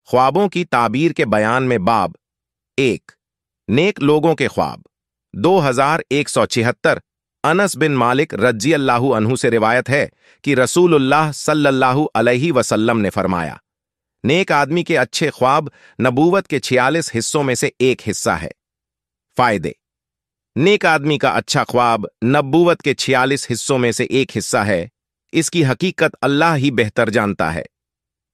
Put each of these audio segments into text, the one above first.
ख्वाबों की ताबीर के बयान में बाब 1। नेक लोगों के ख्वाब 2176। अनस बिन मालिक रज़ी अल्लाहु अन्हु से रिवायत है कि रसूलुल्लाह सल्लल्लाहु अलैहि वसल्लम ने फरमाया, नेक आदमी के अच्छे ख्वाब नबूवत के 46 हिस्सों में से एक हिस्सा है। फायदे। नेक आदमी का अच्छा ख्वाब नबूवत के 46 हिस्सों में से एक हिस्सा है। इसकी हकीकत अल्लाह ही बेहतर जानता है।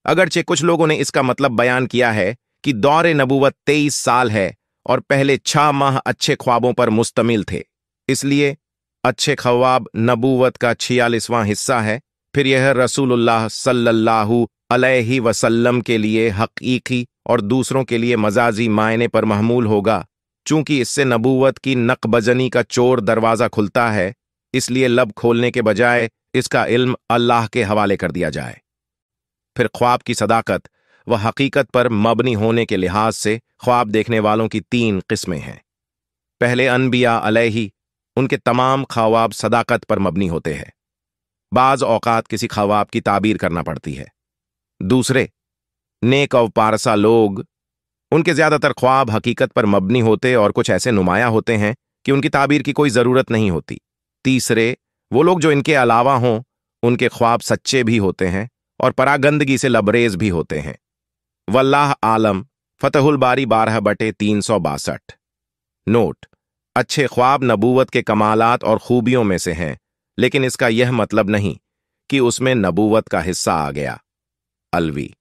अगरचे कुछ लोगों ने इसका मतलब बयान किया है कि दौरे नबूवत 23 साल है और पहले 6 माह अच्छे ख्वाबों पर मुश्तमिल थे, इसलिए अच्छे ख्वाब नबूवत का 46वां हिस्सा है। फिर यह रसूलुल्लाह सल्लल्लाहु अलैहि वसल्लम के लिए हकीकी और दूसरों के लिए मजाजी मायने पर महमूल होगा। चूंकि इससे नबूवत की नकबजनी का चोर दरवाजा खुलता है, इसलिए लब खोलने के बजाय इसका इल्म अल्लाह के हवाले कर दिया जाए। फिर ख्वाब की सदाकत व हकीकत पर मबनी होने के लिहाज से ख्वाब देखने वालों की 3 किस्में हैं। पहले अनबिया अलैहि, उनके तमाम ख्वाब सदाकत पर मबनी होते हैं। बाज औकात किसी ख्वाब की ताबीर करना पड़ती है। दूसरे नेक और पारसा लोग, उनके ज्यादातर ख्वाब हकीकत पर मबनी होते और कुछ ऐसे नुमाया होते हैं कि उनकी ताबीर की कोई जरूरत नहीं होती। तीसरे वो लोग जो इनके अलावा हों, उनके ख्वाब सच्चे भी होते हैं और परागंदगी से लबरेज भी होते हैं। वल्लाह आलम। फतहुल बारी 12/362। नोट: अच्छे ख्वाब नबूवत के कमालात और खूबियों में से हैं, लेकिन इसका यह मतलब नहीं कि उसमें नबूवत का हिस्सा आ गया। अलवी।